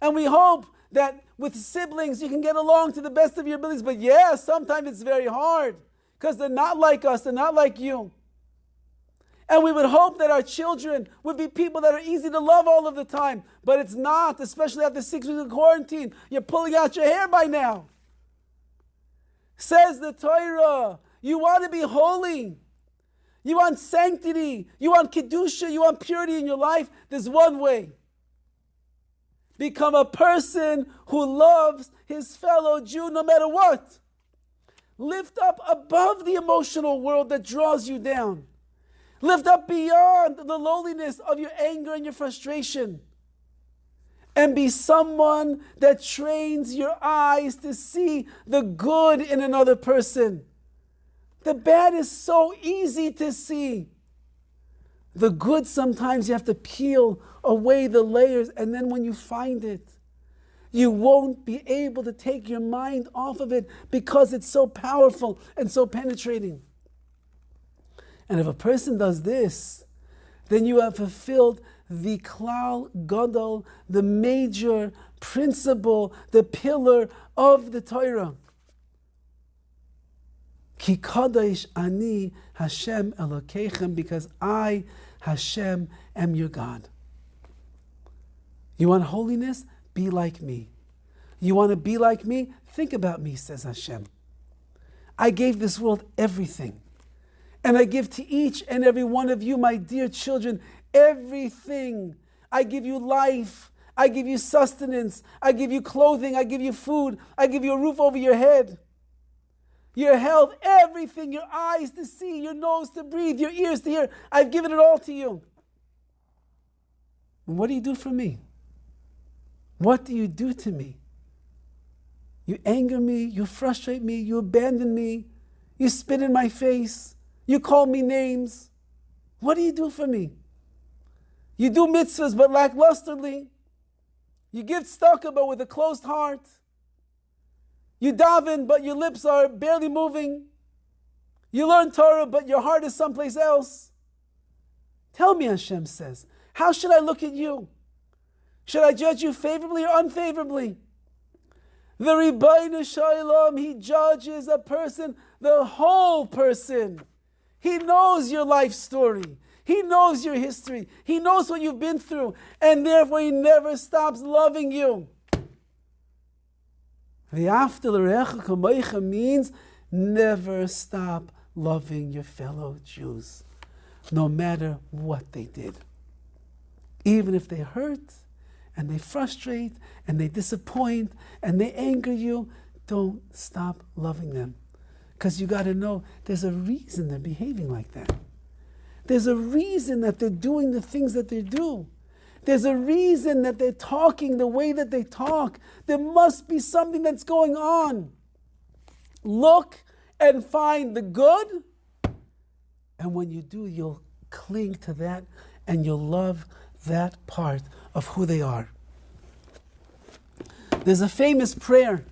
And we hope that with siblings you can get along to the best of your abilities. But yeah, sometimes it's very hard because they're not like us, they're not like you. And we would hope that our children would be people that are easy to love all of the time. But it's not, especially after 6 weeks of quarantine. You're pulling out your hair by now. Says the Torah, you want to be holy. You want sanctity. You want kedusha. You want purity in your life. There's one way. Become a person who loves his fellow Jew no matter what. Lift up above the emotional world that draws you down. Lift up beyond the lowliness of your anger and your frustration. And be someone that trains your eyes to see the good in another person. The bad is so easy to see. The good, sometimes you have to peel away the layers, and then when you find it, you won't be able to take your mind off of it because it's so powerful and so penetrating. And if a person does this, then you have fulfilled the klal gadol, the major principle, the pillar of the Torah. Ki kadosh ani Hashem Elokeichem, because I, Hashem, am your God. You want holiness? Be like me. You want to be like me? Think about me, says Hashem. I gave this world everything. And I give to each and every one of you, my dear children, everything. I give you life. I give you sustenance. I give you clothing. I give you food. I give you a roof over your head. Your health, everything, your eyes to see, your nose to breathe, your ears to hear. I've given it all to you. And what do you do for me? What do you do to me? You anger me, you frustrate me, you abandon me, you spit in my face. You call me names. What do you do for me? You do mitzvahs but lacklusterly. You give tzedakah but with a closed heart. You daven but your lips are barely moving. You learn Torah but your heart is someplace else. Tell me, Hashem says, how should I look at you? Should I judge you favorably or unfavorably? The Ribbono Shel Olam, he judges a person, the whole person. He knows your life story. He knows your history. He knows what you've been through. And therefore he never stops loving you. The After L'Recha Kamoicha means never stop loving your fellow Jews, no matter what they did. Even if they hurt and they frustrate and they disappoint and they anger you, don't stop loving them. Because you got to know there's a reason they're behaving like that. There's a reason that they're doing the things that they do. There's a reason that they're talking the way that they talk. There must be something that's going on. Look and find the good. And when you do, you'll cling to that and you'll love that part of who they are. There's a famous prayer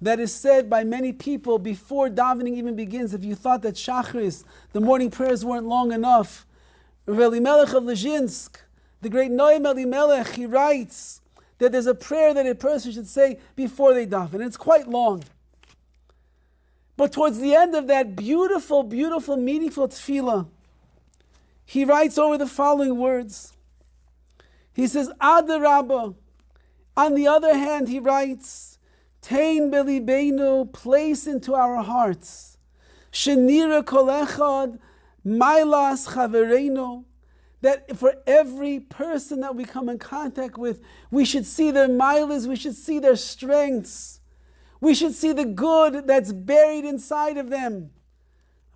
that is said by many people before davening even begins. If you thought that Shachris, the morning prayers, weren't long enough, Rav Elimelech of Lezhinsk, the great Noam Elimelech, he writes that there's a prayer that a person should say before they daven. And it's quite long. But towards the end of that beautiful, beautiful, meaningful tefillah, he writes over the following words. He says, Adarabba. On the other hand, he writes, Tein belibeinu, place into our hearts, Shenira kol echad, mailas chavereinu, that for every person that we come in contact with, we should see their milas, we should see their strengths, we should see the good that's buried inside of them.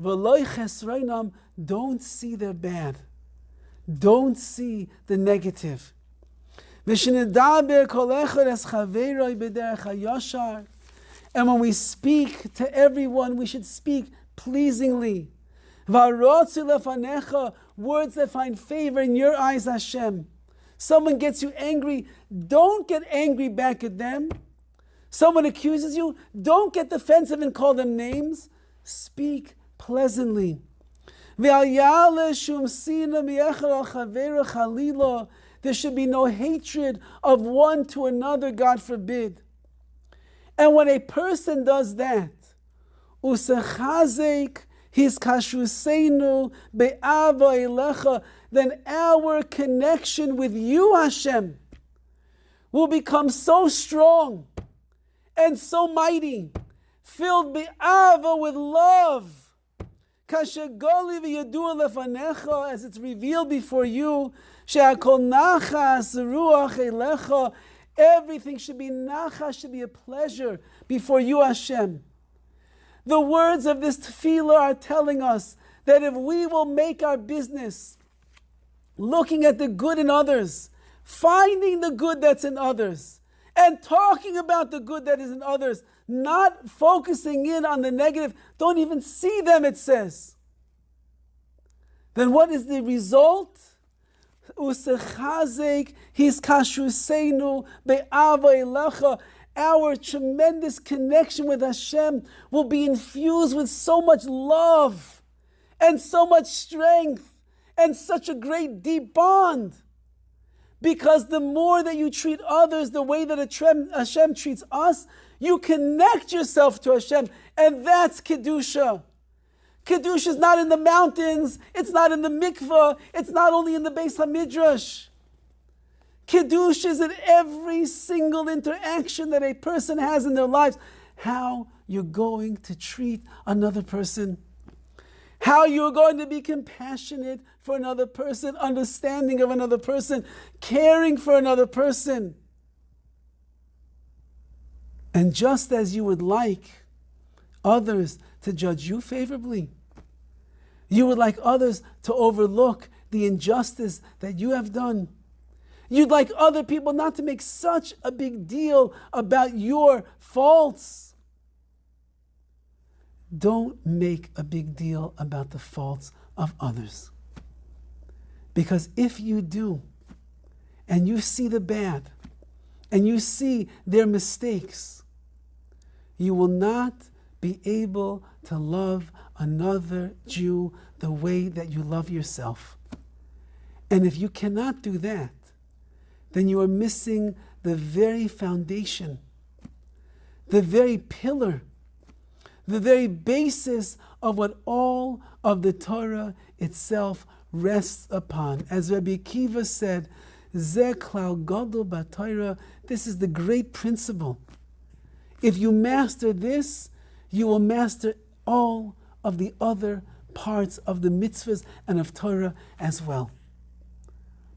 V'loi chesroinam, don't see their bad. Don't see the negative. And when we speak to everyone, we should speak pleasingly. Words that find favor in your eyes, Hashem. Someone gets you angry, don't get angry back at them. Someone accuses you, don't get defensive and call them names. Speak pleasantly. There should be no hatred of one to another, God forbid. And when a person does that, then our connection with you, Hashem, will become so strong and so mighty, filled with love. As it's revealed before you, everything should be nachas, should be a pleasure before you, Hashem. The words of this tefillah are telling us that if we will make our business looking at the good in others, finding the good that's in others, and talking about the good that is in others, not focusing in on the negative, don't even see them, it says. Then what is the result? Our tremendous connection with Hashem will be infused with so much love and so much strength and such a great deep bond. Because the more that you treat others the way that Hashem treats us, you connect yourself to Hashem, and that's Kedusha. Kedusha is not in the mountains, it's not in the mikveh, it's not only in the Beis HaMidrash. Kedusha is in every single interaction that a person has in their lives. How you're going to treat another person. How you're going to be compassionate for another person, understanding of another person, caring for another person. And just as you would like others to judge you favorably, you would like others to overlook the injustice that you have done. You'd like other people not to make such a big deal about your faults. Don't make a big deal about the faults of others. Because if you do, and you see the bad, and you see their mistakes, you will not be able to love another Jew the way that you love yourself. And if you cannot do that, then you are missing the very foundation, the very pillar, the very basis of what all of the Torah itself rests upon. As Rabbi Akiva said, Zeh klal gadol b'Torah, this is the great principle. If you master this, you will master all of the other parts of the mitzvahs and of Torah as well.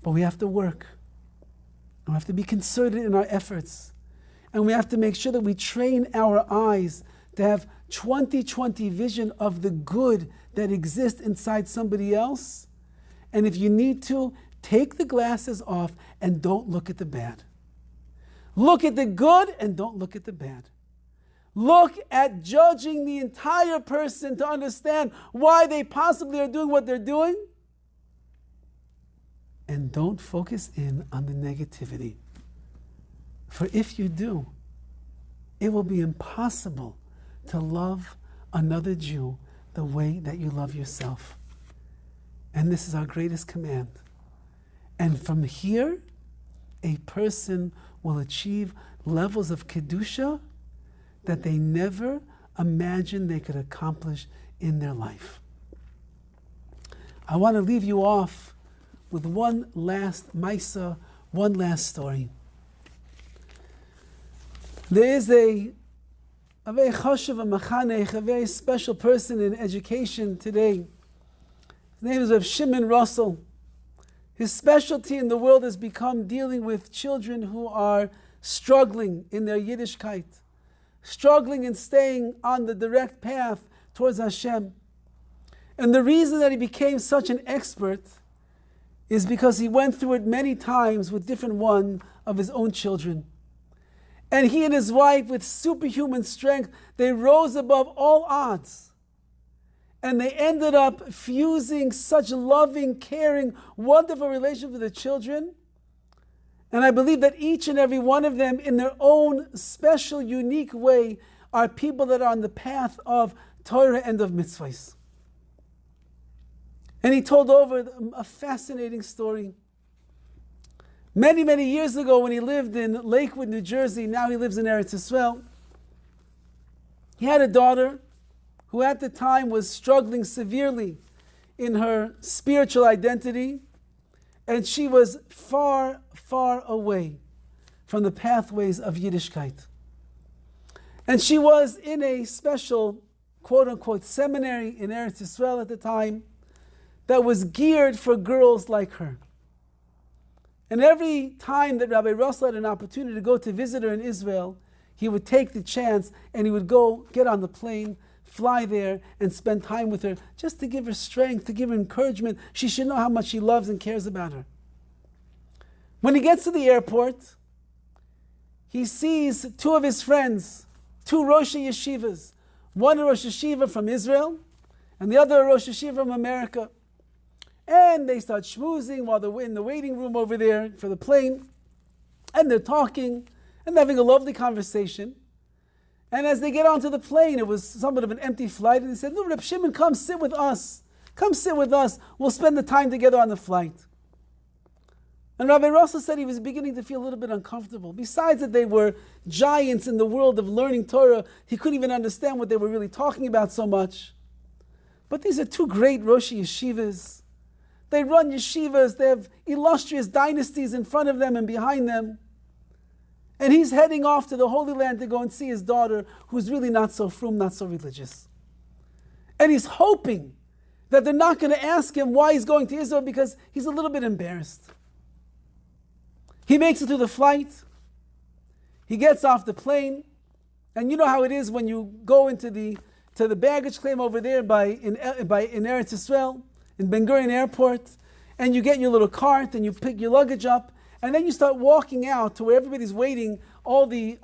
But we have to work. We have to be concerted in our efforts. And we have to make sure that we train our eyes to have 20/20 vision of the good that exists inside somebody else. And if you need to, take the glasses off and don't look at the bad. Look at the good and don't look at the bad. Look at judging the entire person to understand why they possibly are doing what they're doing. And don't focus in on the negativity. For if you do, it will be impossible to love another Jew the way that you love yourself. And this is our greatest command. And from here, a person will achieve levels of Kedusha that they never imagined they could accomplish in their life. I want to leave you off with one last Maisa, one last story. There is a very chashuv, a machanech, a very special person in education today. His name is Rav Shimon Russell. His specialty in the world has become dealing with children who are struggling in their Yiddishkeit, struggling in staying on the direct path towards Hashem. And the reason that he became such an expert is because he went through it many times with different one of his own children. And he and his wife, with superhuman strength, they rose above all odds. And they ended up fusing such loving, caring, wonderful relationship with the children. And I believe that each and every one of them, in their own special, unique way, are people that are on the path of Torah and of mitzvahs. And he told over a fascinating story. Many, many years ago, when he lived in Lakewood, New Jersey, now he lives in Eretz Yisrael, he had a daughter who at the time was struggling severely in her spiritual identity, and she was far, far away from the pathways of Yiddishkeit. And she was in a special, quote-unquote, seminary in Eretz Yisrael at the time that was geared for girls like her. And every time that Rabbi Russell had an opportunity to go to visit her in Israel, he would take the chance and he would go get on the plane, fly there, and spend time with her just to give her strength, to give her encouragement. She should know how much he loves and cares about her. When he gets to the airport, he sees two of his friends, two Rosh Yeshivas, one a Rosh Yeshiva from Israel and the other a Rosh Yeshiva from America. And they start schmoozing while they're in the waiting room over there for the plane. And they're talking and having a lovely conversation. And as they get onto the plane, it was somewhat of an empty flight. And they said, "No, Reb Shimon, come sit with us. Come sit with us. We'll spend the time together on the flight." And Rabbi Russell said he was beginning to feel a little bit uncomfortable. Besides that they were giants in the world of learning Torah, he couldn't even understand what they were really talking about so much. But these are two great Rosh Yeshivas. They run yeshivas, they have illustrious dynasties in front of them and behind them. And he's heading off to the Holy Land to go and see his daughter, who's really not so frum, not so religious. And he's hoping that they're not going to ask him why he's going to Israel because he's a little bit embarrassed. He makes it through the flight. He gets off the plane. And you know how it is when you go into the baggage claim over there in Eretz Yisrael, in Ben Gurion Airport, and you get your little cart and you pick your luggage up, and then you start walking out to where everybody's waiting, all the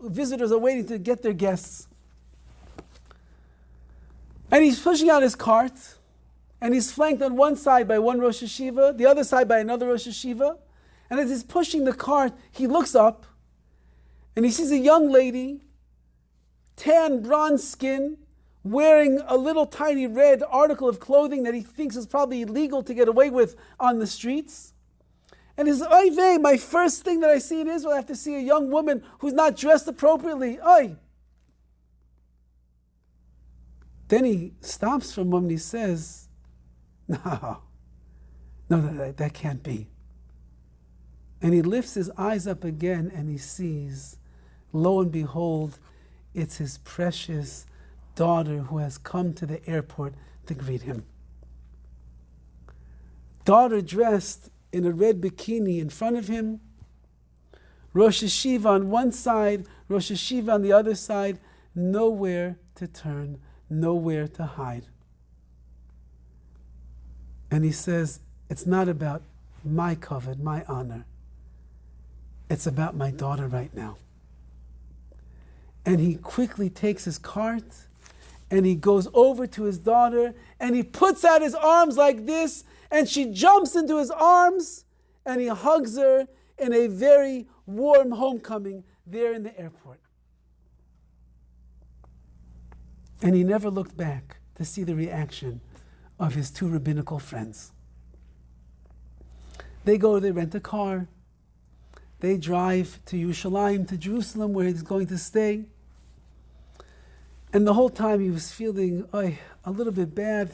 visitors are waiting to get their guests. And he's pushing out his cart, and he's flanked on one side by one Rosh Yeshiva, the other side by another Rosh Yeshiva, and as he's pushing the cart, he looks up, and he sees a young lady, tan, bronze skin, wearing a little tiny red article of clothing that he thinks is probably illegal to get away with on the streets. And he says, "Oy vey, my first thing that I see in Israel, I have to see a young woman who's not dressed appropriately. Oy." Then he stops for a moment, he says, No, that can't be. And he lifts his eyes up again and he sees, lo and behold, it's his precious daughter who has come to the airport to greet him. Daughter dressed in a red bikini in front of him, Rosh Hashiva on one side, Rosh Hashiva on the other side, nowhere to turn, nowhere to hide. And he says, it's not about my kavod, my honor. It's about my daughter right now. And he quickly takes his cart and he goes over to his daughter and he puts out his arms like this and she jumps into his arms and he hugs her in a very warm homecoming there in the airport. And he never looked back to see the reaction of his two rabbinical friends. They rent a car. They drive to Yerushalayim, to Jerusalem, where he's going to stay. And the whole time he was feeling a little bit bad. It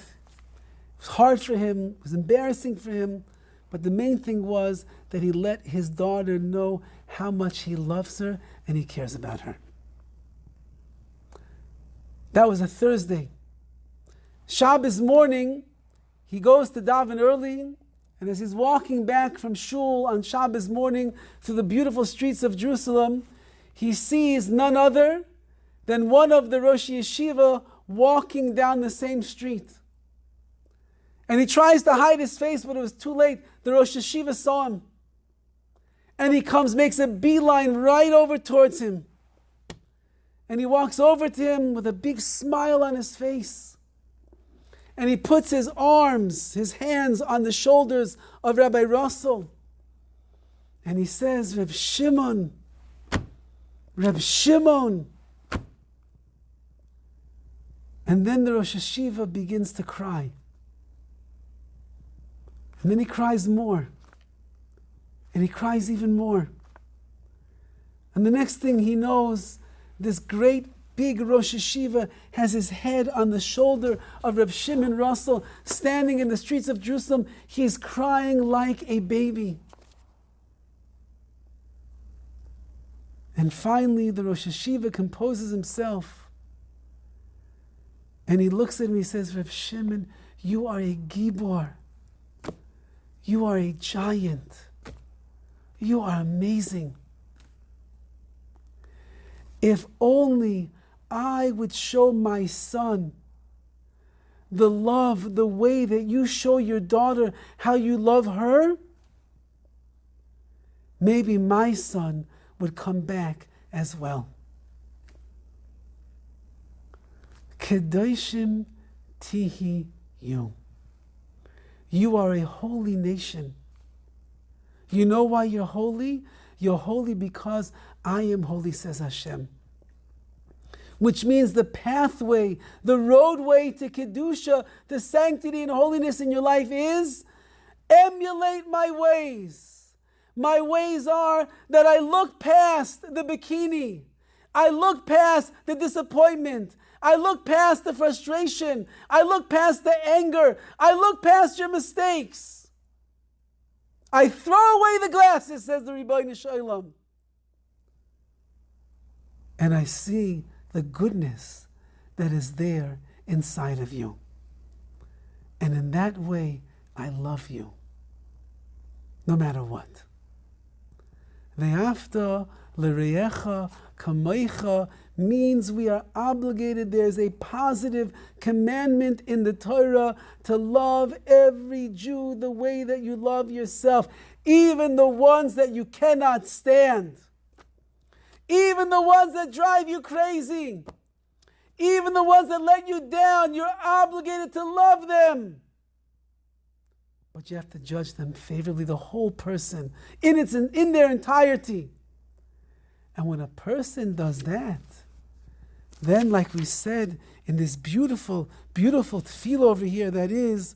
was hard for him, it was embarrassing for him. But the main thing was that he let his daughter know how much he loves her and he cares about her. That was a Thursday. Shabbos morning, he goes to daven early, and as he's walking back from shul on Shabbos morning through the beautiful streets of Jerusalem, he sees none other than one of the Rosh Yeshiva walking down the same street. And he tries to hide his face, but it was too late. The Rosh Yeshiva saw him. And he makes a beeline right over towards him. And he walks over to him with a big smile on his face. And he puts his arms, his hands on the shoulders of Rabbi Russell. And he says, Reb Shimon. And then the Rosh Hashiva begins to cry. And then he cries more. And he cries even more. And the next thing he knows, this great big Rosh Hashiva has his head on the shoulder of Reb Shimon Russell, standing in the streets of Jerusalem. He's crying like a baby. And finally, the Rosh Hashiva composes himself. And he looks at him and he says, Reb Shimon, you are a gibor. You are a giant. You are amazing. If only I would show my son the love, the way that you show your daughter how you love her, maybe my son would come back as well. KEDOSHIM tihi you. You are a holy nation. You know why you're holy? You're holy because I am holy, says Hashem. Which means the pathway, the roadway to Kedusha, to sanctity and holiness in your life is emulate my ways. My ways are that I look past the bikini. I look past the disappointment. I look past the frustration. I look past the anger. I look past your mistakes. I throw away the glasses, says the Rebbeinu Shalom. And I see the goodness that is there inside of you. And in that way, I love you, no matter what. Ve'afta l'reyecha kamoicha means we are obligated. There's a positive commandment in the Torah to love every Jew the way that you love yourself, even the ones that you cannot stand. Even the ones that drive you crazy, even the ones that let you down, you're obligated to love them. But you have to judge them favorably, the whole person, in their entirety. And when a person does that, then like we said in this beautiful, beautiful tefillah over here, that is,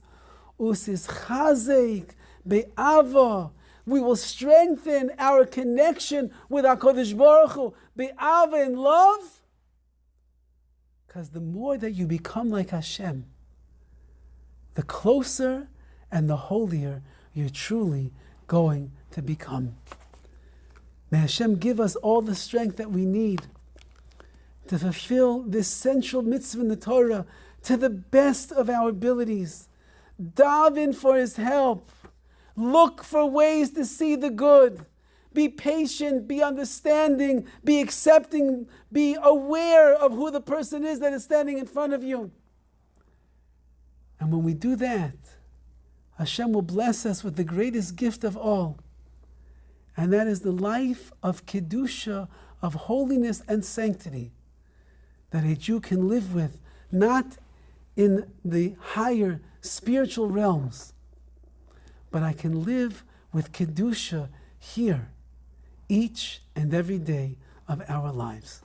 usis chazek be'ava, we will strengthen our connection with HaKadosh Baruch Hu, be'ava, in love. Because the more that you become like Hashem, the closer and the holier you're truly going to become. May Hashem give us all the strength that we need to fulfill this central mitzvah in the Torah to the best of our abilities. Daven for His help. Look for ways to see the good. be patient, be understanding, be accepting, be aware of who the person is that is standing in front of you. And when we do that, Hashem will bless us with the greatest gift of all. And that is the life of Kedusha, of holiness and sanctity, that a Jew can live with, not in the higher spiritual realms, but I can live with Kedusha here, each and every day of our lives.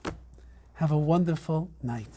Have a wonderful night.